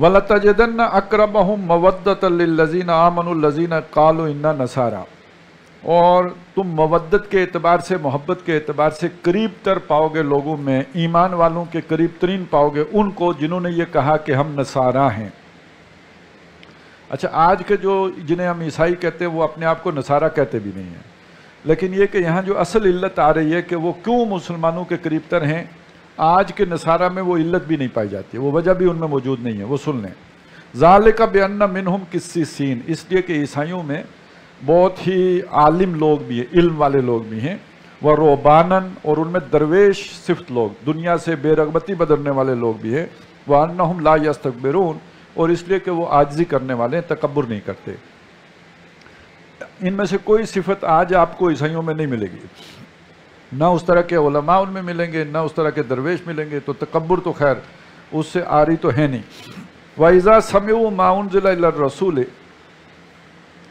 وَلَتَجِدَنَّ أَقْرَبَهُمْ مَوَدَّةً لِلَّذِينَ آمَنُوا الَّذِينَ قَالُوا إِنَّا نَصَارَىٰ، اور تم مودت کے اعتبار سے، محبت کے اعتبار سے قریب تر پاؤ گے لوگوں میں، ایمان والوں کے قریب ترین پاؤ گے ان کو جنہوں نے یہ کہا کہ ہم نصاریٰ ہیں۔ اچھا، آج کے جو جنہیں ہم عیسائی کہتے ہیں وہ اپنے آپ کو نصاریٰ کہتے بھی نہیں ہیں، لیکن یہ کہ یہاں جو اصل علت آ رہی ہے کہ وہ کیوں مسلمانوں کے قریب تر ہیں، آج کے نصاریٰ میں وہ علت بھی نہیں پائی جاتی، وہ وجہ بھی ان میں موجود نہیں ہے، وہ سن لیں۔ ذالک بأن منہم قسیسین، اس لیے کہ عیسائیوں میں بہت ہی عالم لوگ بھی ہیں، علم والے لوگ بھی ہیں، ورہبانن، اور ان میں درویش صفت لوگ، دنیا سے بے رغبتی بدلنے والے لوگ بھی ہیں، وانہم لا یستکبرون، اور اس لیے کہ وہ عاجزی کرنے والے ہیں، تکبر نہیں کرتے۔ ان میں سے کوئی صفت آج آپ کو عیسائیوں میں نہیں ملے گی، نہ اس طرح کے علماء ان میں ملیں گے، نہ اس طرح کے درویش ملیں گے، تو تکبر تو خیر اس سے آری تو ہے نہیں۔ وَإِذَا سَمِعُوا مَا أُنزِلَ إِلَى الرَّسُولِ،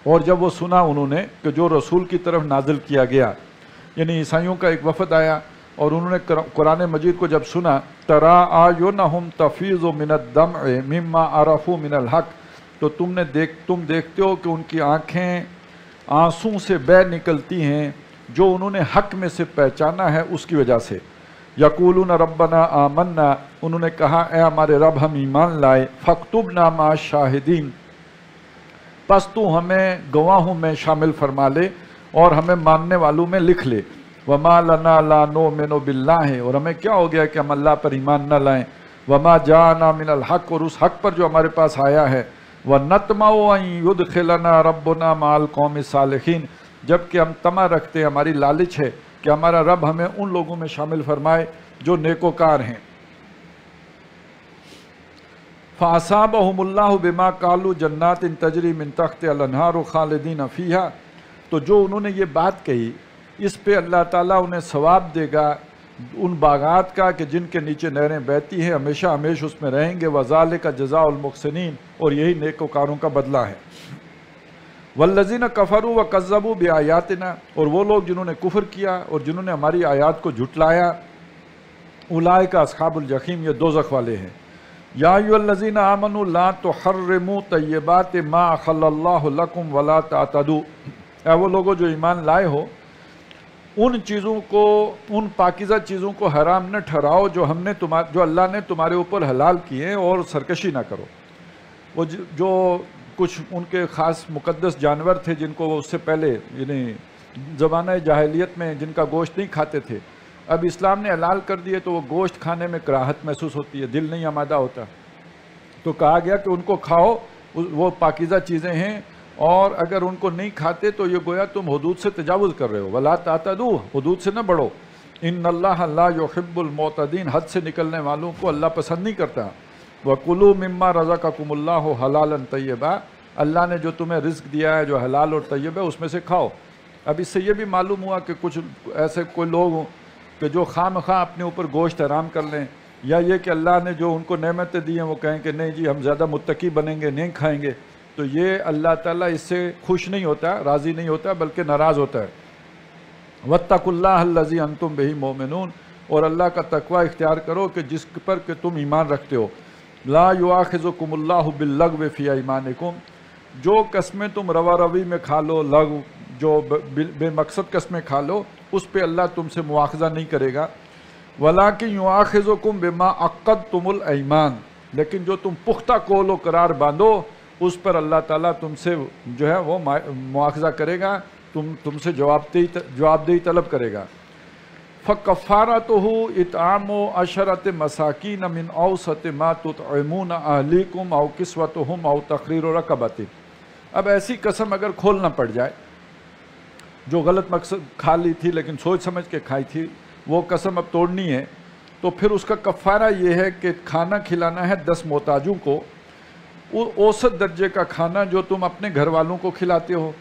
اور جب وہ سنا انہوں نے کہ جو رسول کی طرف نازل کیا گیا، یعنی عیسائیوں کا ایک وفد آیا اور انہوں نے قرآن مجید کو جب سنا، تَرَىٰ أَعْيُنَهُمْ تَفِيضُ مِنَ الدَّمْعِ مِمَّا عَرَفُوا مِنَ الْحَقِّ، تو تم دیکھتے ہو کہ ان کی آنکھیں آنسوں سے بہہ نکلتی ہیں جو انہوں نے حق میں سے پہچانا ہے اس کی وجہ سے۔ یقولون ربنا آمنا، انہوں نے کہا اے ہمارے رب ہم ایمان لائے، فاکتبنا مع الشاہدین، پس تو ہمیں گواہوں میں شامل فرما لے اور ہمیں ماننے والوں میں لکھ لے۔ وما لنا لا نؤمن باللہ، اور ہمیں کیا ہو گیا کہ ہم اللہ پر ایمان نہ لائیں، وما جاءنا من الحق، اور اس حق پر جو ہمارے پاس آیا ہے، ونطمع ان يدخلنا ربنا مع القوم الصالحین، جبکہ ہم طمع رکھتے ہیں، ہماری لالچ ہے کہ ہمارا رب ہمیں ان لوگوں میں شامل فرمائے جو نیکوکار ہیں۔ فَأَصَابَهُمُ اللَّهُ بِمَا قَالُوا جَنَّاتٍ تَجْرِي مِن تَحْتِهَا الْأَنْهَارُ خَالِدِينَ فِيهَا، تو جو انہوں نے یہ بات کہی اس پہ اللہ تعالیٰ انہیں ثواب دے گا ان باغات کا کہ جن کے نیچے نہریں بہتی ہیں، ہمیشہ ہمیشہ اس میں رہیں گے، وَذَلِكَ جَزَاءُ الْمُحْسِنِينَ، اور یہی نیکوکاروں کا بدلہ ہے۔ وَالَّذِينَ كَفَرُوا وَكَذَّبُوا بِآيَاتِنَا، اور وہ لوگ جنہوں نے کفر کیا اور جنہوں نے ہماری آیات کو جھٹلایا، اولئک اصحاب الجحیم، یہ دوزخ والے ہیں۔ یا ایھا الذین آمنوا لا تحرموا طیبات ما احل اللہ لکم ولا تعتدوا، اے وہ لوگوں جو ایمان لائے ہو، ان چیزوں کو، ان پاکیزہ چیزوں کو حرام نہ ٹھہراؤ جو اللہ نے تمہارے اوپر حلال کیے، اور سرکشی نہ کرو۔ وہ جو کچھ ان کے خاص مقدس جانور تھے جن کو وہ اس سے پہلے یعنی زمانہ جاہلیت میں جن کا گوشت نہیں کھاتے تھے، اب اسلام نے حلال کر دیے تو وہ گوشت کھانے میں کراہت محسوس ہوتی ہے، دل نہیں آمادہ ہوتا، تو کہا گیا کہ ان کو کھاؤ، وہ پاکیزہ چیزیں ہیں، اور اگر ان کو نہیں کھاتے تو یہ گویا تم حدود سے تجاوز کر رہے ہو۔ وَلَا تَعْتَدُوا، حدود سے نہ بڑھو۔ إِنَّ اللَّهَ لَا يُحِبُّ الْمُعْتَدِينَ، حد سے نکلنے والوں کو اللہ پسند نہیں کرتا۔ وَكُلُوا مِمَّا رَزَقَكُمُ اللَّهُ حَلَالًا طَيِّبًا، اللہ نے جو تمہیں رزق دیا ہے جو حلال اور طیب ہے اس میں سے کھاؤ۔ اب اس سے یہ بھی معلوم ہوا کہ کچھ ایسے کوئی لوگ ہوں کہ جو خواہ مخواہ اپنے اوپر گوشت حرام کر لیں، یا یہ کہ اللہ نے جو ان کو نعمتیں دی ہیں وہ کہیں کہ نہیں جی ہم زیادہ متقی بنیں گے، نہیں کھائیں گے، تو یہ اللہ تعالیٰ اس سے خوش نہیں ہوتا، راضی نہیں ہوتا، بلکہ ناراض ہوتا ہے۔ وَاتَّقُوا اللَّهَ الَّذِي أَنْتُمْ بِهِ مُؤْمِنُونَ، اور اللہ کا تقوی اختیار کرو کہ جس پر کہ تم ایمان رکھتے ہو۔ لَا يُؤَاخِذُكُمُ اللَّهُ بِاللَّغْوِ فِي أَيْمَانِكُمْ، جو قسمیں تم روا روی میں کھا لو، لغو جو بے مقصد قسمیں کھا لو، اس پہ اللہ تم سے مواخذہ نہیں کرے گا۔ وَلَٰكِن يُؤَاخِذُكُم بِمَا عَقَّدتُّمُ الْأَيْمَانَ، لیکن جو تم پختہ قول و قرار باندھو اس پر اللہ تعالیٰ تم سے جو ہے وہ مواخذہ کرے گا، تم سے جواب دہی طلب کرے گا۔ فَكَفَّارَتُهُ إِطْعَامُ عَشَرَةِ مَسَاكِينَ مِنْ أَوْسَطِ مَا تُطْعِمُونَ أَهْلِيكُمْ أَوْ كِسْوَتُهُمْ أَوْ تَحْرِيرُ رَقَبَةٍ، اب ایسی قسم اگر کھولنا پڑ جائے، جو غلط مقصد کھا لی تھی لیکن سوچ سمجھ کے کھائی تھی، وہ قسم اب توڑنی ہے، تو پھر اس کا کفارہ یہ ہے کہ کھانا کھلانا ہے 10 محتاجوں کو، اوسط درجے کا کھانا جو تم اپنے گھر والوں کو کھلاتے ہو،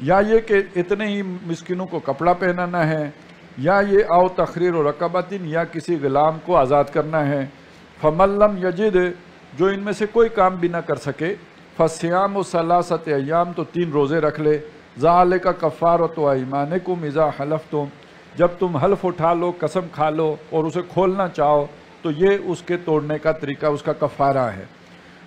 یا یہ کہ اتنے ہی مسکینوں کو کپڑا پہنانا ہے، یا یہ او تحریر و رقبۃ، یا کسی غلام کو آزاد کرنا ہے۔ فَمَن لَّمْ يَجِدْ، جو ان میں سے کوئی کام بھی نہ کر سکے، فَصِيَامُ ثَلَاثَةِ أَيَّامٍ، تو 3 روزے رکھ لے۔ ذَلِكَ كَفَّارَةُ أَيْمَانِكُمْ إِذَا حَلَفْتُمْ، جب تم حلف اٹھا لو، قسم کھا لو اور اسے کھولنا چاہو تو یہ اس کے توڑنے کا طریقہ، اس کا کفارہ ہے۔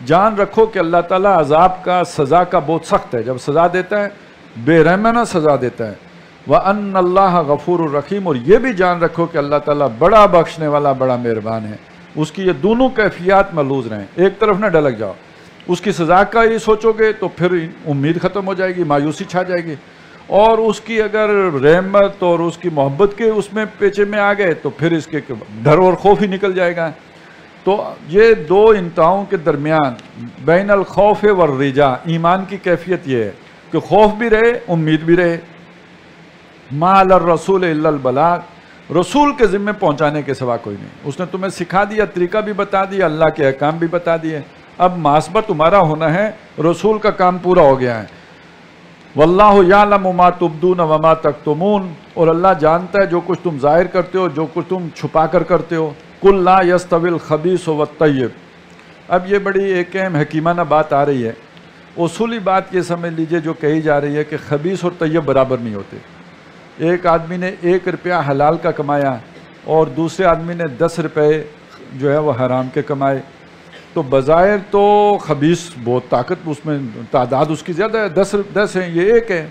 جان رکھو کہ اللہ تعالیٰ عذاب کا سزا کا بہت سخت ہے، جب سزا دیتا ہے بے رحمانہ سزا دیتا ہے۔ وَأَنَّ اللَّهَ غَفُورٌ رَحِيمٌ، اور یہ بھی جان رکھو کہ اللہ تعالیٰ بڑا بخشنے والا بڑا مہربان ہے۔ اس کی یہ دونوں کیفیات محفوظ رہیں، ایک طرف نہ ڈلک جاؤ۔ اس کی سزا کا یہ سوچو گے تو پھر امید ختم ہو جائے گی، مایوسی چھا جائے گی، اور اس کی اگر رحمت اور اس کی محبت کے اس میں پیچھے میں آ گئے تو پھر اس کے ڈر اور خوف ہی نکل جائے گا۔ تو یہ دو انتہاؤں کے درمیان بین الخوف والرجاء، ایمان کی کیفیت یہ ہے کہ خوف بھی رہے امید بھی رہے۔ ما علی الرسول الا البلاغ، رسول کے ذمہ پہنچانے کے سوا کوئی نہیں۔ اس نے تمہیں سکھا دیا، طریقہ بھی بتا دیا، اللہ کے احکام بھی بتا دیے، اب محاسبہ تمہارا ہونا ہے، رسول کا کام پورا ہو گیا ہے۔ واللہ یعلم ما تبدون وما تکتمون، اور اللہ جانتا ہے جو کچھ تم ظاہر کرتے ہو، جو کچھ تم چھپا کر کرتے ہو۔ قل لا یستوی الخبیث والطیب، اب یہ بڑی ایک اہم حکیمانہ بات آ رہی ہے۔ اصولی بات یہ سمجھ لیجئے جو کہی جا رہی ہے کہ خبیث اور طیب برابر نہیں ہوتے۔ ایک آدمی نے 1 روپیہ حلال کا کمایا اور دوسرے آدمی نے 10 روپے جو ہے وہ حرام کے کمائے، تو بظاہر تو خبیث بہت طاقت، اس میں تعداد اس کی زیادہ ہے، 10 ہیں، یہ ایک ہے،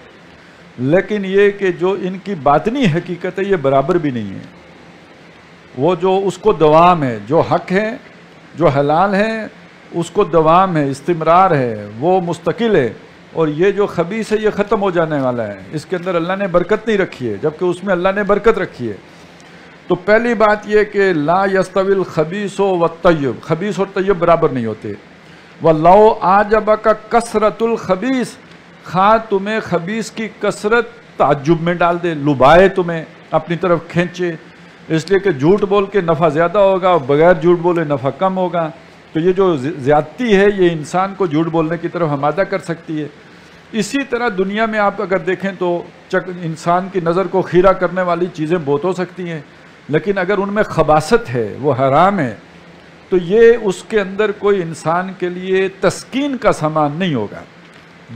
لیکن یہ کہ جو ان کی باطنی حقیقت ہے یہ برابر بھی نہیں ہے۔ وہ جو اس کو دوام ہے، جو حق ہے جو حلال ہے اس کو دوام ہے، استمرار ہے، وہ مستقل ہے، اور یہ جو خبیث ہے یہ ختم ہو جانے والا ہے، اس کے اندر اللہ نے برکت نہیں رکھی ہے، جبکہ اس میں اللہ نے برکت رکھی ہے۔ تو پہلی بات یہ کہ لا یستوی الخبیث والطیب، خبیث اور طیب برابر نہیں ہوتے۔ وَلَوْ أَعْجَبَكَ کثرت الخبیث، خواہ تمہیں خبیث کی کثرت تعجب میں ڈال دے، لبائے تمہیں اپنی طرف کھینچے، اس لیے کہ جھوٹ بول کے نفع زیادہ ہوگا اور بغیر جھوٹ بولے نفع کم ہوگا، تو یہ جو زیادتی ہے یہ انسان کو جھوٹ بولنے کی طرف آمادہ کر سکتی ہے۔ اسی طرح دنیا میں آپ اگر دیکھیں تو انسان کی نظر کو خیرہ کرنے والی چیزیں بہت ہو سکتی ہیں، لیکن اگر ان میں خباثت ہے، وہ حرام ہے، تو یہ اس کے اندر کوئی انسان کے لیے تسکین کا سامان نہیں ہوگا۔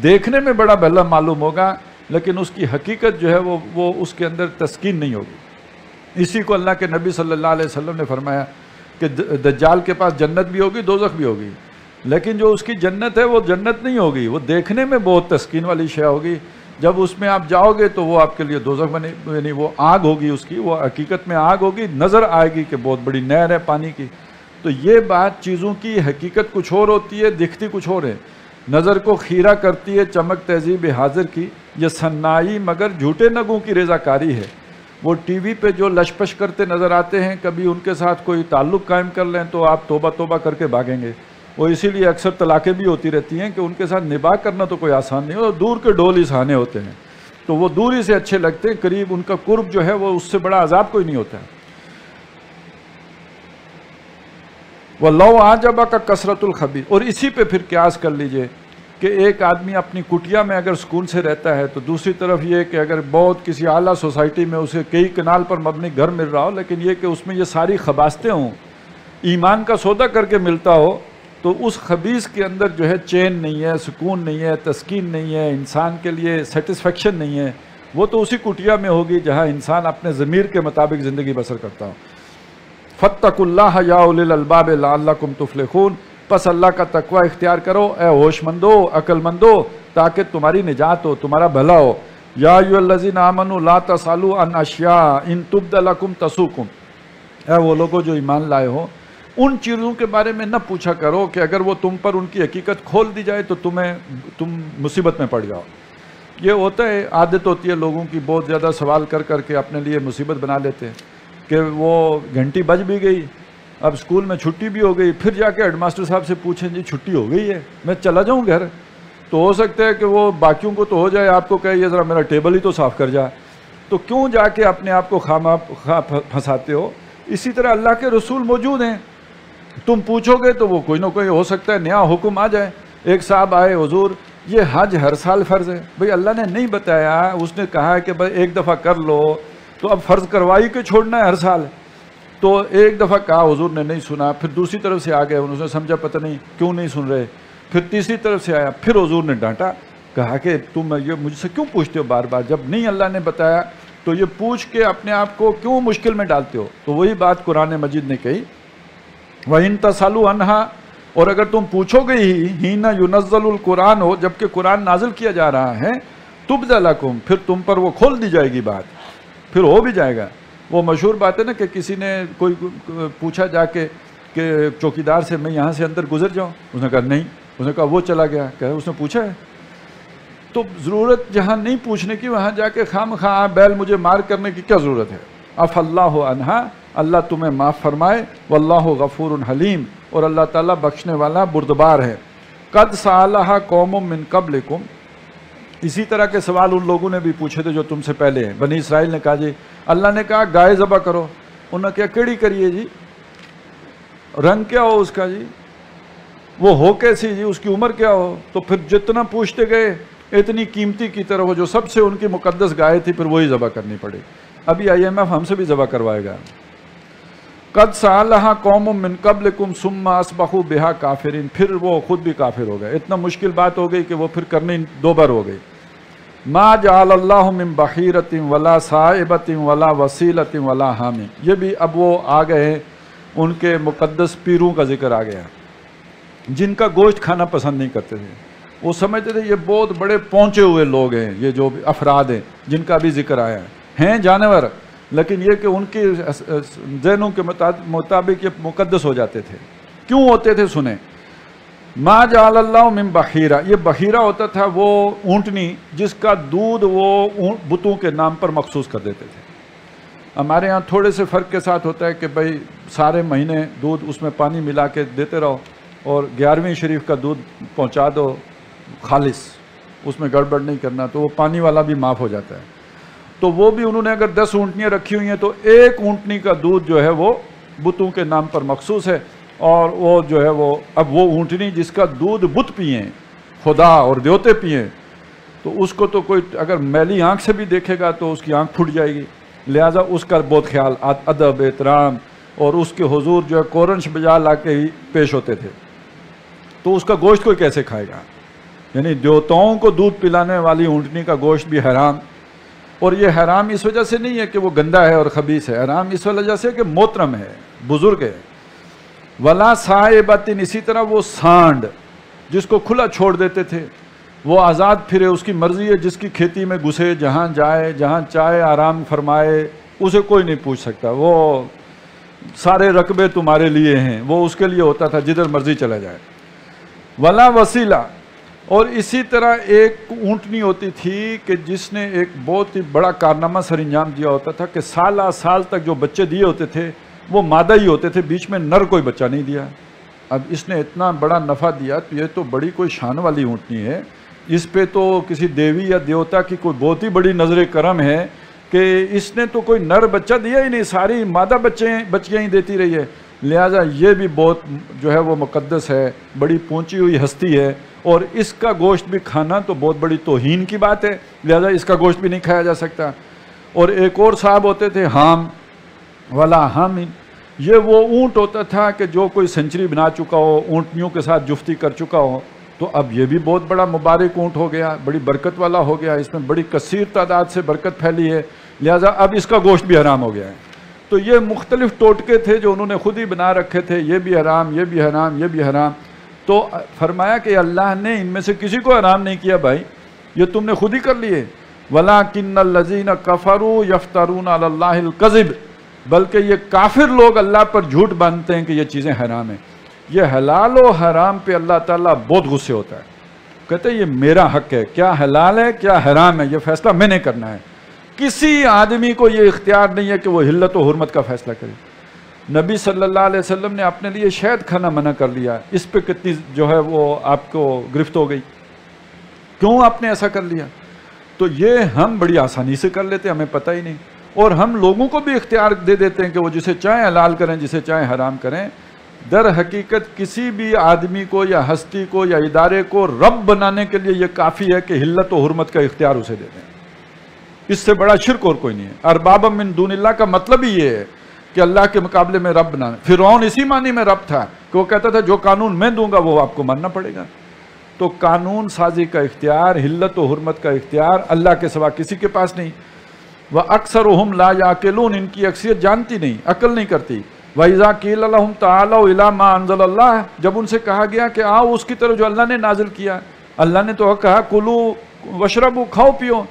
دیکھنے میں بڑا بھلا معلوم ہوگا لیکن اس کی حقیقت جو ہے وہ اس کے اندر تسکین نہیں ہوگی۔ اسی کو اللہ کے نبی صلی اللہ علیہ وسلم نے فرمایا کہ دجال کے پاس جنت بھی ہوگی دوزخ بھی ہوگی، لیکن جو اس کی جنت ہے وہ جنت نہیں ہوگی، وہ دیکھنے میں بہت تسکین والی شے ہوگی، جب اس میں آپ جاؤ گے تو وہ آپ کے لیے دوزخ بنے، یعنی وہ آگ ہوگی، اس کی وہ حقیقت میں آگ ہوگی، نظر آئے گی کہ بہت بڑی نہر ہے پانی کی۔ تو یہ بات چیزوں کی حقیقت کچھ اور ہوتی ہے، دکھتی کچھ اور ہے، نظر کو خیرہ کرتی ہے چمک تہذیب حاضر کی، یہ صنائی مگر جھوٹے نگوں کی رضا کاری ہے۔ وہ ٹی وی پہ جو لشپش کرتے نظر آتے ہیں، کبھی ان کے ساتھ کوئی تعلق قائم کر لیں تو آپ توبہ توبہ کر کے بھاگیں گے، اور اسی لیے اکثر طلاقیں بھی ہوتی رہتی ہیں کہ ان کے ساتھ نباہ کرنا تو کوئی آسان نہیں، اور دور کے ڈول ہی سہانے ہوتے ہیں، تو وہ دوری سے اچھے لگتے ہیں، قریب ان کا قرب جو ہے وہ اس سے بڑا عذاب کوئی نہیں ہوتا ہے۔ وَلَوْ أَعْجَبَكَ کثرت الخبیث، اور اسی پہ پھر قیاس کر لیجئے کہ ایک آدمی اپنی کٹیا میں اگر سکون سے رہتا ہے تو دوسری طرف یہ کہ اگر بہت کسی اعلیٰ سوسائٹی میں اسے کئی کنال پر مبنی گھر مل رہا ہو، لیکن یہ کہ اس میں یہ ساری خباثتیں ہوں، ایمان کا سودا کر کے ملتا ہو، تو اس خبیث کے اندر جو ہے چین نہیں ہے، سکون نہیں ہے، تسکین نہیں ہے، انسان کے لیے سیٹسفیکشن نہیں ہے، وہ تو اسی کٹیا میں ہوگی جہاں انسان اپنے ضمیر کے مطابق زندگی بسر کرتا ہو۔ فَاتَّقُوا اللَّهَ يَا أُولِي الْأَلْبَابِ لَعَلَّكُمْ تُفْلِحُونَ، پس اللہ کا تقوی اختیار کرو اے ہوش مندو، عقل مندو، تاکہ تمہاری نجات ہو، تمہارا بھلا ہو۔ یا ایھا الذین آمنوا لا تسألوا عن اشیاء ان تبد لکم تسؤکم، اے وہ لوگوں جو ایمان لائے ہو، ان چیزوں کے بارے میں نہ پوچھا کرو کہ اگر وہ تم پر ان کی حقیقت کھول دی جائے تو تم مصیبت میں پڑ جاؤ۔ یہ ہوتا ہے، عادت ہوتی ہے لوگوں کی، بہت زیادہ سوال کر کر کے اپنے لیے مصیبت بنا لیتے ہیں کہ وہ گھنٹی بج بھی گئی، اب اسکول میں چھٹی بھی ہو گئی، پھر جا کے ہیڈ ماسٹر صاحب سے پوچھیں جی چھٹی ہو گئی ہے میں چلا جاؤں گھر، تو ہو سکتا ہے کہ وہ باقیوں کو تو ہو جائے، آپ کو کہے یہ ذرا میرا ٹیبل ہی تو صاف کر جا، تو کیوں جا کے اپنے آپ کو خواہ پھنساتے ہو؟ اسی طرح اللہ کے رسول موجود ہیں، تم پوچھو گے تو وہ کوئی نہ کوئی ہو سکتا ہے نیا حکم آ جائے۔ ایک صاحب آئے، حضور یہ حج ہر سال فرض ہے؟ بھئی اللہ نے نہیں بتایا، اس نے کہا ہے کہ بھئی ایک دفعہ کر لو، تو اب فرض کروائی کے چھوڑنا ہے ہر سال؟ تو ایک دفعہ کہا، حضور نے نہیں سنا، پھر دوسری طرف سے آ گئے، انہوں نے سمجھا پتہ نہیں کیوں نہیں سن رہے، پھر تیسری طرف سے آیا، پھر حضور نے ڈانٹا، کہا کہ تم یہ مجھ سے کیوں پوچھتے ہو بار بار، جب نہیں اللہ نے بتایا تو یہ پوچھ کے اپنے آپ کو کیوں مشکل میں ڈالتے ہو؟ تو وہی بات قرآن مجید نے کہی، وَإِن تَسْأَلُوا عَنْهَا، اور اگر تم پوچھو گے ہینا ینزل القرآن ہو، جبکہ قرآن نازل کیا جا رہا ہے، تبد لکم، پھر تم پر وہ کھول دی جائے گی بات، پھر ہو بھی جائے گا۔ وہ مشہور بات ہے نا کہ کسی نے کوئی پوچھا جا کے کہ چوکیدار سے میں یہاں سے اندر گزر جاؤں، اس نے کہا نہیں، اس نے کہا وہ چلا گیا، کہ اس نے پوچھا ہے؟ تو ضرورت جہاں نہیں پوچھنے کی وہاں جا کے خام خواہ بیل مجھے مار کرنے کی کیا ضرورت ہے؟ اف اللہ عنہا، اللہ تمہیں معاف فرمائے، واللہ غفور حلیم، اور اللہ تعالیٰ بخشنے والا بردبار ہے۔ قد سالہ قوم من قبلکم، اسی طرح کے سوال ان لوگوں نے بھی پوچھے تھے جو تم سے پہلے ہیں۔ بنی اسرائیل نے کہا جی اللہ نے کہا گائے ذبح کرو، انہوں نے کہا کیڑی کریے جی، رنگ کیا ہو اس کا جی، وہ ہو کیسی جی، اس کی عمر کیا ہو؟ تو پھر جتنا پوچھتے گئے اتنی قیمتی کی طرح وہ جو سب سے ان کی مقدس گائے تھی پھر وہی ذبح کرنی پڑی۔ ابھی IMF ہم سے بھی ذبح کروائے گا۔ قد سالہ قوم من قبلکم ثم اصبحوا بها کافرین، پھر وہ خود بھی کافر ہو گئے، اتنا مشکل بات ہو گئی کہ وہ پھر کرنی دو بار ہو گئی۔ ما جعل اللہ من بحیرۃ ولا صائبۃ ولا وسیلۃ ولا حام، یہ بھی اب وہ آ گئے ہیں، ان کے مقدس پیروں کا ذکر آ گیا جن کا گوشت کھانا پسند نہیں کرتے تھے۔ وہ سمجھتے تھے یہ بہت بڑے پہنچے ہوئے لوگ ہیں، یہ جو افراد ہیں جن کا بھی ذکر آیا ہے، ہیں جانور، لیکن یہ کہ ان کے ذہنوں کے مطابق یہ مقدس ہو جاتے تھے۔ کیوں ہوتے تھے سنیں، ما جعل اللہ من بحیرہ، یہ بحیرہ ہوتا تھا وہ اونٹنی جس کا دودھ وہ بتوں کے نام پر مخصوص کر دیتے تھے۔ ہمارے ہاں تھوڑے سے فرق کے ساتھ ہوتا ہے کہ بھائی سارے مہینے دودھ اس میں پانی ملا کے دیتے رہو اور 11ویں شریف کا دودھ پہنچا دو خالص، اس میں گڑبڑ نہیں کرنا، تو وہ پانی والا بھی معاف ہو جاتا ہے۔ تو وہ بھی انہوں نے اگر 10 اونٹنیاں رکھی ہوئی ہیں تو ایک اونٹنی کا دودھ جو ہے وہ بتوں کے نام پر مخصوص ہے، اور وہ جو ہے وہ اب وہ اونٹنی جس کا دودھ بت پئیں، خدا اور دیوتے پئیں، تو اس کو تو کوئی اگر میلی آنکھ سے بھی دیکھے گا تو اس کی آنکھ پھٹ جائے گی، لہٰذا اس کا بہت خیال، ادب، احترام، اور اس کے حضور جو ہے کورنش بجا لا کے ہی پیش ہوتے تھے۔ تو اس کا گوشت کوئی کیسے کھائے گا؟ یعنی دیوتاؤں کو دودھ پلانے والی اونٹنی کا گوشت بھی حرام، اور یہ حرام اس وجہ سے نہیں ہے کہ وہ گندا ہے اور خبیث ہے، حرام اس وجہ سے کہ محترم ہے، بزرگ ہے۔ ولا صائبۃ، اسی طرح وہ سانڈ جس کو کھلا چھوڑ دیتے تھے، وہ آزاد پھرے، اس کی مرضی ہے، جس کی کھیتی میں گھسے، جہاں جائے، جہاں چاہے آرام فرمائے، اسے کوئی نہیں پوچھ سکتا، وہ سارے رقبے تمہارے لیے ہیں، وہ اس کے لیے ہوتا تھا جدھر مرضی چلا جائے۔ ولا وسیلہ، اور اسی طرح ایک اونٹنی ہوتی تھی کہ جس نے ایک بہت ہی بڑا کارنامہ سر انجام دیا ہوتا تھا کہ سالہ سال تک جو بچے دیے ہوتے تھے وہ مادہ ہی ہوتے تھے، بیچ میں نر کوئی بچہ نہیں دیا۔ اب اس نے اتنا بڑا نفع دیا تو یہ تو بڑی کوئی شان والی اونٹنی ہے، اس پہ تو کسی دیوی یا دیوتا کی کوئی بہت ہی بڑی نظر کرم ہے کہ اس نے تو کوئی نر بچہ دیا ہی نہیں، ساری مادہ بچیاں ہی دیتی رہی ہے، لہٰذا یہ بھی بہت جو ہے وہ مقدس ہے، بڑی پہنچی ہوئی ہستی ہے، اور اس کا گوشت بھی کھانا تو بہت بڑی توہین کی بات ہے، لہٰذا اس کا گوشت بھی نہیں کھایا جا سکتا۔ اور ایک اور صاحب ہوتے تھے حام، ولا حامن، یہ وہ اونٹ ہوتا تھا کہ جو کوئی سنچری بنا چکا ہو، اونٹنیوں کے ساتھ جفتی کر چکا ہو، تو اب یہ بھی بہت بڑا مبارک اونٹ ہو گیا، بڑی برکت والا ہو گیا، اس میں بڑی کثیر تعداد سے برکت پھیلی ہے، لہٰذا اب اس کا گوشت بھی حرام ہو گیا ہے۔ تو یہ مختلف ٹوٹکے تھے جو انہوں نے خود ہی بنا رکھے تھے، یہ بھی حرام، یہ بھی حرام، یہ بھی حرام۔ تو فرمایا کہ اللہ نے ان میں سے کسی کو حرام نہیں کیا بھائی، یہ تم نے خود ہی کر لیے۔ وَلَٰكِنَّ الَّذِينَ كَفَرُوا يَفْتَرُونَ عَلَى اللَّهِ الْكَذِبَ، بلکہ یہ کافر لوگ اللہ پر جھوٹ باندھتے ہیں کہ یہ چیزیں حرام ہیں۔ یہ حلال و حرام پہ اللہ تعالیٰ بہت غصے ہوتا ہے، کہتے ہیں یہ میرا حق ہے، کیا حلال ہے کیا حرام ہے، یہ فیصلہ میں نے کرنا ہے۔ کسی آدمی کو یہ اختیار نہیں ہے کہ وہ حلت و حرمت کا فیصلہ کرے۔ نبی صلی اللہ علیہ وسلم نے اپنے لیے شہد کھانا منع کر لیا، اس پہ کتنی جو ہے وہ آپ کو گرفت ہو گئی، کیوں آپ نے ایسا کر لیا؟ تو یہ ہم بڑی آسانی سے کر لیتے، ہمیں پتہ ہی نہیں، اور ہم لوگوں کو بھی اختیار دے دیتے ہیں کہ وہ جسے چاہیں حلال کریں، جسے چاہیں حرام کریں۔ در حقیقت کسی بھی آدمی کو یا ہستی کو یا ادارے کو رب بنانے کے لیے یہ کافی ہے کہ حلت و حرمت کا اختیار اسے دے دیں، اس سے بڑا شرک اور کوئی نہیں ہے۔ ارباب من دون اللہ کا مطلب ہی یہ ہے کہ اللہ کے مقابلے میں رب بنانا۔ فرعون اسی معنی میں رب تھا کہ وہ کہتا تھا جو قانون میں دوں گا وہ آپ کو ماننا پڑے گا۔ تو قانون سازی کا اختیار، حلت و حرمت کا اختیار اللہ کے سوا کسی کے پاس نہیں۔ وَأَكْثَرُهُمْ لَا يَعْقِلُونَ، ان کی اکثریت جانتی نہیں، عقل نہیں کرتی۔ وَإِذَا قِيلَ لَهُمْ تَعَالَوْا إِلَىٰ مَا أَنزَلَ اللَّهُ، جب ان سے کہا گیا کہ آؤ اس کی طرف جو اللہ نے نازل کیا. اللہ نے تو کہا کُلُوا وَاشْرَبُوا، کھاؤ پیو.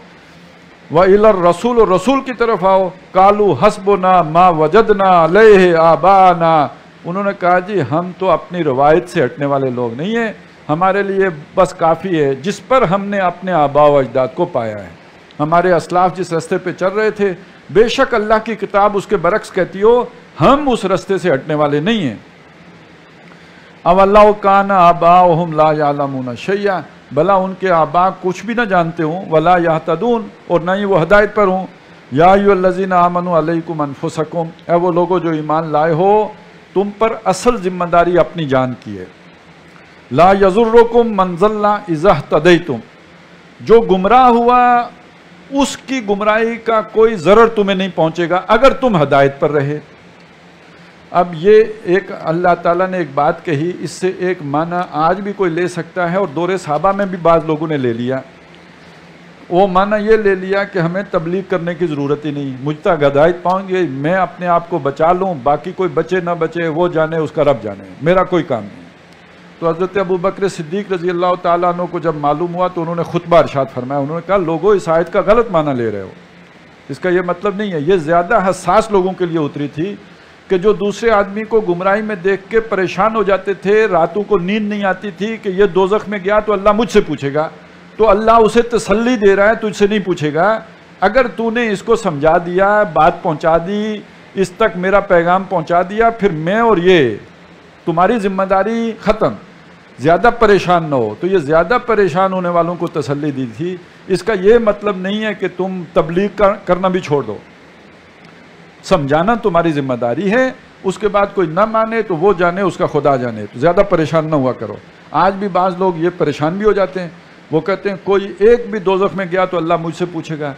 وَإِلَى الرَّسُولِ، رسول کی طرف آؤ. قَالُوا حَسْبُنَا مَا وَجَدْنَا عَلَيْهِ آبَاءَنَا، انہوں نے کہا جی ہم تو اپنی روایت سے ہٹنے والے لوگ نہیں ہیں، ہمارے لیے بس کافی ہے جس پر ہم نے اپنے آباء و اجداد کو پایا ہے، ہمارے اسلاف جس راستے پہ چل رہے تھے. بے شک اللہ کی کتاب اس کے برعکس کہتی ہو ہم اس راستے سے ہٹنے والے نہیں ہیں. اَوَلَّوْ كَانَ آبَاؤُهُمْ لَا يَعْلَمُونَ شَيْئًا، بھلا ان کے آباء کچھ بھی نہ جانتے ہوں. وَلَا يَهْتَدُونَ، اور نہ ہی وہ ہدایت پر ہوں. یا ایھا الذین آمنوا علیکم انفسکم، اے وہ لوگوں جو ایمان لائے ہو تم پر اصل ذمہ داری اپنی جان کی ہے. لا یضرکم من ضل اذا اہتدیتم، جو گمراہ ہوا اس کی گمراہی کا کوئی ضرر تمہیں نہیں پہنچے گا اگر تم ہدایت پر رہے. اب یہ ایک اللہ تعالیٰ نے ایک بات کہی، اس سے ایک معنی آج بھی کوئی لے سکتا ہے اور دور صحابہ میں بھی بعض لوگوں نے لے لیا. وہ معنی یہ لے لیا کہ ہمیں تبلیغ کرنے کی ضرورت ہی نہیں، مجھ تک ہدایت پاؤں گے، میں اپنے آپ کو بچا لوں، باقی کوئی بچے نہ بچے وہ جانے، اس کا رب جانے، میرا کوئی کام نہیں. تو حضرت ابوبکر صدیق رضی اللہ تعالیٰ عنہ کو جب معلوم ہوا تو انہوں نے خطبہ ارشاد فرمایا. انہوں نے کہا لوگوں اس آیت کا غلط معنی لے رہے ہو، اس کا یہ مطلب نہیں ہے. یہ زیادہ حساس لوگوں کے لیے اتری تھی کہ جو دوسرے آدمی کو گمراہی میں دیکھ کے پریشان ہو جاتے تھے، راتوں کو نیند نہیں آتی تھی کہ یہ دوزخ میں گیا تو اللہ مجھ سے پوچھے گا. تو اللہ اسے تسلی دے رہا ہے، تجھ سے نہیں پوچھے گا. اگر تو نے اس کو سمجھا دیا، بات پہنچا دی، اس تک میرا پیغام پہنچا دیا، پھر میں اور یہ تمہاری ذمہ داری ختم، زیادہ پریشان نہ ہو. تو یہ زیادہ پریشان ہونے والوں کو تسلی دی تھی. اس کا یہ مطلب نہیں ہے کہ تم تبلیغ کرنا بھی چھوڑ دو، سمجھانا تمہاری ذمہ داری ہے. اس کے بعد کوئی نہ مانے تو وہ جانے، اس کا خدا جانے. تو زیادہ پریشان نہ ہوا کرو. آج بھی بعض لوگ یہ پریشان بھی ہو جاتے ہیں، وہ کہتے ہیں کوئی ایک بھی دوزخ میں گیا تو اللہ مجھ سے پوچھے گا.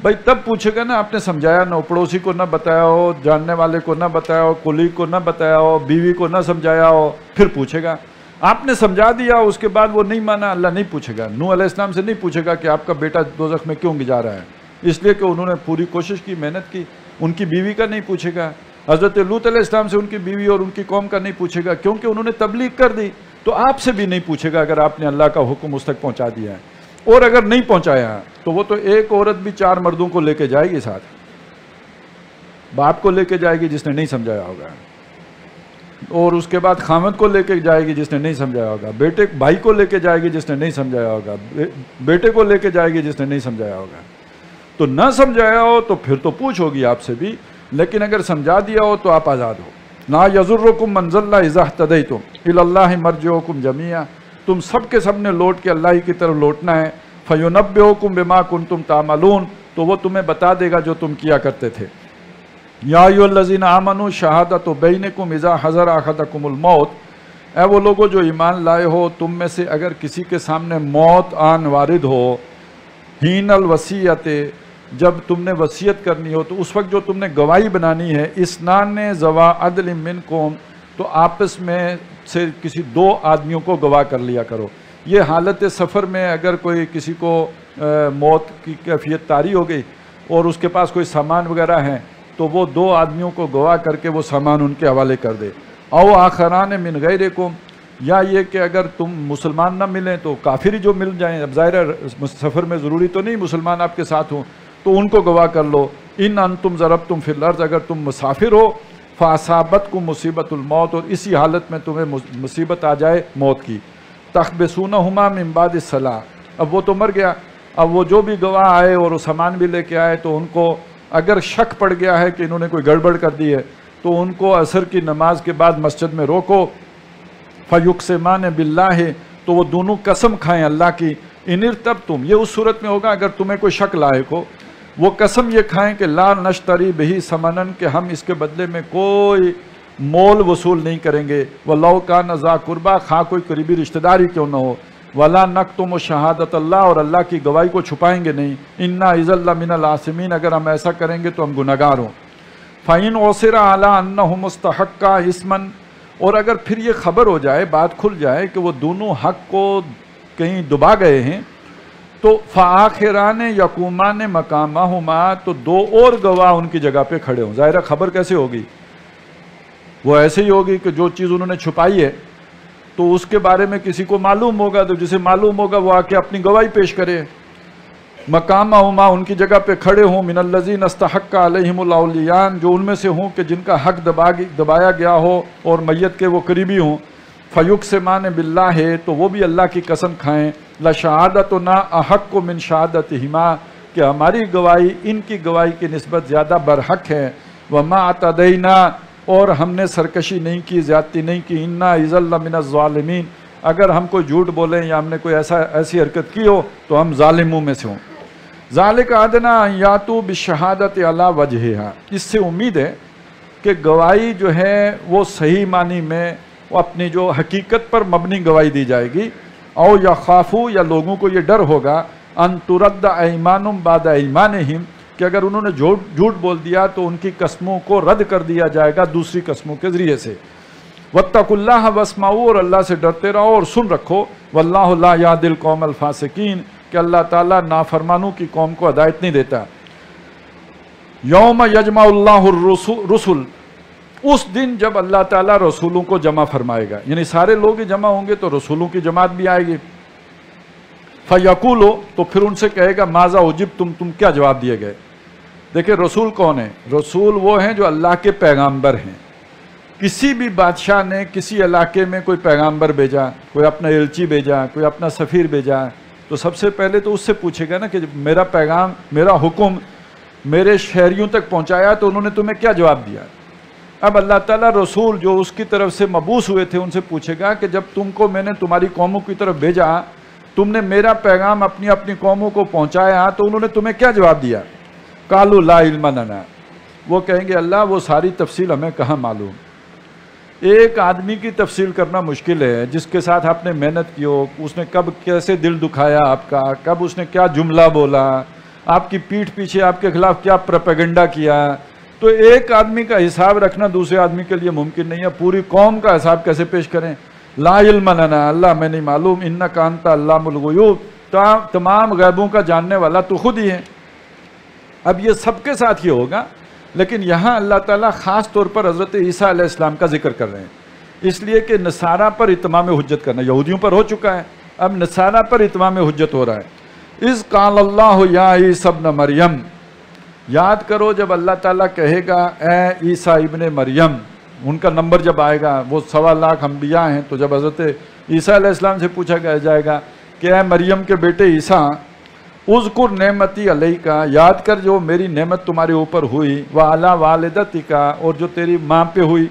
بھائی تب پوچھے گا نا آپ نے سمجھایا نہ ہو، پڑوسی کو نہ بتایا ہو، جاننے والے کو نہ بتایا ہو، کولیگ کو نہ بتایا ہو، بیوی کو نہ سمجھایا ہو، پھر پوچھے گا. آپ نے سمجھا دیا، اس کے بعد وہ نہیں مانا، اللہ نہیں پوچھے گا. نوح علیہ السلام سے نہیں پوچھے گا کہ آپ کا بیٹا دوزخ میں کیوں جا رہا ہے، اس لیے کہ انہوں نے پوری کوشش کی، محنت کی. ان کی بیوی کا نہیں پوچھے گا. حضرت لوط علیہ السلام سے ان کی بیوی اور ان کی قوم کا نہیں پوچھے گا، کیونکہ انہوں نے تبلیغ کر دی. تو آپ سے بھی نہیں پوچھے گا اگر آپ نے اللہ کا حکم اس تک پہنچا دیا ہے. اور اگر نہیں پہنچایا تو وہ تو ایک عورت بھی 4 مردوں کو لے کے جائے گی ساتھ. باپ کو لے کے جائے گی جس نے نہیں سمجھایا ہوگا، اور اس کے بعد خامد کو لے کے جائے گی جس نے نہیں سمجھایا ہوگا، بیٹے بھائی کو لے کے جائے گی جس نے نہیں سمجھایا ہوگا، بیٹے کو لے کے جائے گی جس نے نہیں سمجھایا ہوگا. تو نہ سمجھایا ہو تو پھر تو پوچھ ہوگی آپ سے بھی، لیکن اگر سمجھا دیا ہو تو آپ آزاد ہو. لا یضرکم من ضل اذا اہتدیتم الی اللہ مرجعکم جمیعا، تم سب کے سب نے لوٹ کے اللہ ہی کی طرف لوٹنا ہے. فینبئکم بما کنتم تعملون، تو وہ تمہیں بتا دے گا جو تم کیا کرتے تھے. یا ایھا الذین آمنوا شہادۃ بینکم اذا حضر احدکم الموت، اے وہ لوگوں جو ایمان لائے ہو تم میں سے اگر کسی کے سامنے موت آن وارد ہو، حین الوصیت، جب تم نے وصیت کرنی ہو، تو اس وقت جو تم نے گواہی بنانی ہے، اسنان ذوا عدل منکم، تو آپس میں سے کسی 2 آدمیوں کو گواہ کر لیا کرو. یہ حالت سفر میں اگر کوئی کسی کو موت کی کیفیت طاری ہو گئی اور اس کے پاس کوئی سامان وغیرہ ہیں تو وہ 2 آدمیوں کو گواہ کر کے وہ سامان ان کے حوالے کر دے. او آخران من غیرکم، یا یہ کہ اگر تم مسلمان نہ ملیں تو کافر ہی جو مل جائیں. اب ظاہر ہے سفر میں ضروری تو نہیں مسلمان آپ کے ساتھ ہوں، تو ان کو گواہ کر لو. ان انتم ضربتم فی الارض، اگر تم مسافر ہو، فاصابتکم مصیبت الموت، اور اسی حالت میں تمہیں مصیبت آ جائے موت کی. تحبسونہما من بعد الصلاۃ، اب وہ تو مر گیا، اب وہ جو بھی گواہ آئے اور وہ سامان بھی لے کے آئے تو ان کو اگر شک پڑ گیا ہے کہ انہوں نے کوئی گڑبڑ کر دی ہے تو ان کو عصر کی نماز کے بعد مسجد میں روکو. فیقسمان باللہ، تو وہ دونوں قسم کھائیں اللہ کی. ان ارتبتم، یہ اس صورت میں ہوگا اگر تمہیں کوئی شک لاحق ہو، وہ قسم یہ کھائیں کہ لا نشتری بہی ثمنن، کہ ہم اس کے بدلے میں کوئی مول وصول نہیں کریں گے. وَلَوْ كَانَ ذَا قُرْبَىٰ، خواہ کوئی قریبی رشتہ داری کیوں نہ ہو. وَلَا نَكْتُمُ شَهَادَةَ اللَّهِ، اور اللہ کی گواہی کو چھپائیں گے نہیں. إِنَّا إِذًا لَّمِنَ الْآثِمِينَ، اگر ہم ایسا کریں گے تو ہم گنہگار ہوں. فَإِنْ عُثِرَ عَلَىٰ أَنَّهُمْ اسْتَحَقَّا إِثْمًا، اور اگر پھر یہ خبر ہو جائے، بات کھل جائے کہ وہ دونوں حق کو کہیں دبا گئے ہیں، تو فآخران یقومان مقامہما، تو 2 اور گواہ ان کی جگہ پہ کھڑے ہوں. ظاہرہ خبر کیسے ہوگی؟ وہ ایسے ہی ہوگی کہ جو چیز انہوں نے چھپائی ہے تو اس کے بارے میں کسی کو معلوم ہوگا، تو جسے معلوم ہوگا وہ آ کے اپنی گواہی پیش کرے۔ مقامہما، ان کی جگہ پہ کھڑے ہوں، من الذین استحق علیہم الاولیان، جو ان میں سے ہوں کہ جن کا حق دبایا گیا ہو اور میت کے وہ قریبی ہوں۔ فیقسمان باللہ، تو وہ بھی اللہ کی قسم کھائیں، لشہادتنا احق من شہادتہما، کہ ہماری گواہی ان کی گواہی کی نسبت زیادہ برحق ہے۔ وما اعتدینا، اور ہم نے سرکشی نہیں کی، زیادتی نہیں کی، انا اذا لمن الظالمین، اگر ہم کوئی جھوٹ بولیں یا ہم نے کوئی ایسی حرکت کی ہو تو ہم ظالموں میں سے ہوں۔ ذالک ادنی ان یاتوا بالشہادۃ علی وجہہا، اس سے امید ہے کہ گواہی جو ہے وہ صحیح معنی میں وہ اپنی جو حقیقت پر مبنی گواہی دی جائے گی۔ او یخافوا، یا لوگوں کو یہ ڈر ہوگا، ان ترد ایمان بعد ایمانہم، کہ اگر انہوں نے جھوٹ بول دیا تو ان کی قسموں کو رد کر دیا جائے گا دوسری قسموں کے ذریعے سے۔ واتقوا اللہ واسمعوا، اور اللہ سے ڈرتے رہو اور سن رکھو۔ واللہ لا یہدی القوم الفاسقین، کہ اللہ تعالیٰ نافرمانوں کی قوم کو ہدایت نہیں دیتا۔ یوم یجمع اللہ الرسل، اس دن جب اللہ تعالیٰ رسولوں کو جمع فرمائے گا، یعنی سارے لوگ ہی جمع ہوں گے تو رسولوں کی جماعت بھی آئے گی۔ فیقولو، تو پھر ان سے کہے گا ماذا اجبتم، تم کیا جواب دیے گئے۔ دیکھیں رسول کون ہیں؟ رسول وہ ہیں جو اللہ کے پیغامبر ہیں۔ کسی بھی بادشاہ نے کسی علاقے میں کوئی پیغامبر بھیجا، کوئی اپنا الچی بھیجا، کوئی اپنا سفیر بھیجا، تو سب سے پہلے تو اس سے پوچھے گا نا کہ میرا پیغام، میرا حکم میرے شہریوں تک پہنچایا تو انہوں نے تمہیں کیا جواب دیا۔ اب اللہ تعالیٰ رسول جو اس کی طرف سے مبعوث ہوئے تھے ان سے پوچھے گا کہ جب تم کو میں نے تمہاری قوموں کی طرف بھیجا، تم نے میرا پیغام اپنی اپنی قوموں کو پہنچایا تو انہوں نے تمہیں کیا جواب دیا۔ قالوا لا علم لنا، وہ کہیں گے اللہ وہ ساری تفصیل ہمیں کہاں معلوم۔ ایک آدمی کی تفصیل کرنا مشکل ہے جس کے ساتھ آپ نے محنت کی ہو، اس نے کب کیسے دل دکھایا آپ کا، کب اس نے کیا جملہ بولا، آپ کی پیٹھ پیچھے آپ کے خلاف کیا پروپیگنڈا کیا، تو ایک آدمی کا حساب رکھنا دوسرے آدمی کے لیے ممکن نہیں ہے۔ پوری قوم کا حساب کیسے پیش کریں۔ لا علم لنا، اللہ میں نہیں معلوم، انک انت علام الغیوب، تمام غیبوں کا جاننے والا تو خود ہی ہے۔ اب یہ سب کے ساتھ یہ ہوگا، لیکن یہاں اللہ تعالیٰ خاص طور پر حضرت عیسیٰ علیہ السلام کا ذکر کر رہے ہیں، اس لیے کہ نصارہ پر اتمام حجت کرنا یہودیوں پر ہو چکا ہے، اب نصارہ پر اتمام حجت ہو رہا ہے۔ اذ قال اللہ یا عیسی ابن مریم، یاد کرو جب اللہ تعالیٰ کہے گا اے عیسیٰ ابن مریم، ان کا نمبر جب آئے گا، وہ 1.25 لاکھ انبیاء ہیں، تو جب حضرت عیسیٰ علیہ السلام سے پوچھا جائے گا کہ اے مریم کے بیٹے عیسیٰ، اذکر نعمتی علیک، یاد کر جو میری نعمت تمہارے اوپر ہوئی، وعلی والدتک، اور جو تیری ماں پہ ہوئی،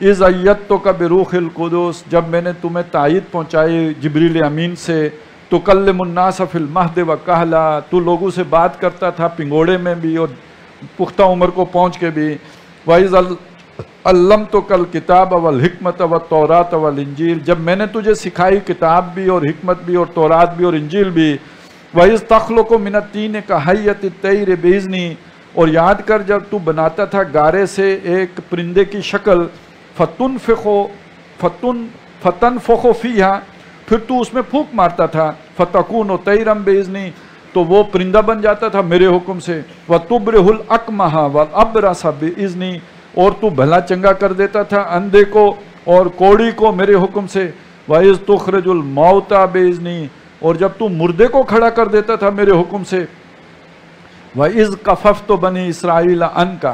اذ ایدتک بروح القدس، جب میں نے تمہیں تائید پہنچائی جبریل امین سے، تکلم الناس فی المہد وکہلا، تو لوگوں سے بات کرتا تھا پنگوڑے میں بھی اور پختہ عمر کو پہنچ کے بھی، وَإِذْ عَلَّمْتُكَ الْكِتَابَ وَالْحِکْمَةَ وَالتَّوْرَاةَ وَالْإِنْجِیلَ، جب میں نے تجھے سکھائی کتاب بھی اور حکمت بھی اور تورات بھی اور انجیل بھی، وَإِذْ تَخْلُقُ مِنَ الطِّینِ كَحَیَّةِ الطَّیْرِ بِإِذْنِی، اور یاد کر جب تو بناتا تھا گارے سے ایک پرندے کی شکل، فَتَنْفُخُ فِیہا، پھر تو اس میں پھونک مارتا تھا، فَتَکُونُ طَیْرًا بِإِذْنِی، تو وہ پرندہ بن جاتا تھا میرے حکم سے، وَتُبْرِئُ الْأَکْمَحَ وَالْأَبْرَصَ بِإِذْنِی، اور تو بھلا چنگا کر دیتا تھا اندھے کو اور کوڑی کو میرے حکم سے، وَإِذْ تُخْرِجُ الْمَوْتَى بِإِذْنِی، اور جب تو مردے کو کھڑا کر دیتا تھا میرے حکم سے، وَإِذْ كَفَفْتُ بَنِي إِسْرَائِيلَ عَنْكَ،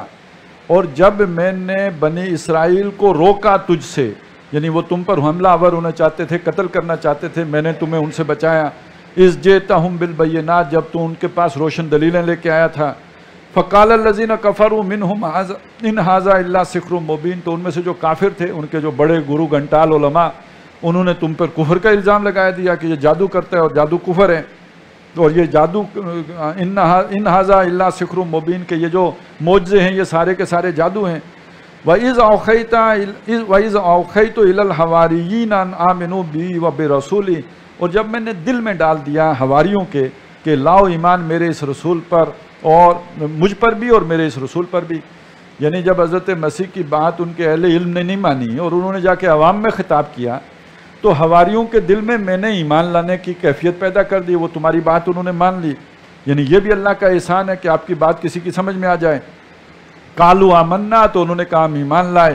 اور جب میں نے بنی اسرائیل کو روکا تجھ سے، یعنی وہ تم پر حملہ آور ہونا چاہتے تھے، قتل کرنا چاہتے تھے، میں نے تمہیں ان سے بچایا، اِذْ جِئْتَهُم بِالْبَيِّنَاتِ، جب تو ان کے پاس روشن دلیلیں لے کے آیا تھا، فَقَالَ الَّذِينَ كَفَرُوا مِنْهُمْ إِنْ هَذَا إِلَّا سِحْرٌ مُبِينٌ، تو ان میں سے جو کافر تھے، ان کے جو بڑے گرو گھنٹال علماء، انہوں نے تم پر کفر کا الزام لگایا دیا کہ یہ جادو کرتا ہے اور جادو کفر ہے، اور یہ جادو ان ھذا الا سحر مبین، کہ یہ جو معجزے ہیں یہ سارے کے سارے جادو ہیں۔ وَإِذْ أَوْحَيْتُ إِلَى الْحَوَارِيِّينَ أَنْ آمِنُوا بِي وَبِرَسُولِي، اور جب میں نے دل میں ڈال دیا حواریوں کے کہ لاؤ ایمان میرے اس رسول پر اور مجھ پر بھی اور میرے اس رسول پر بھی، یعنی جب حضرت مسیح کی بات ان کے اہل علم نے نہیں مانی اور انہوں نے جا کے عوام میں خطاب کیا، تو حواریوں کے دل میں نے ایمان لانے کی کیفیت پیدا کر دی، وہ تمہاری بات انہوں نے مان لی، یعنی یہ بھی اللہ کا احسان ہے کہ آپ کی بات کسی کی سمجھ میں آ جائے۔ قالوا آمنا، تو انہوں نے کہا ہم ایمان لائے،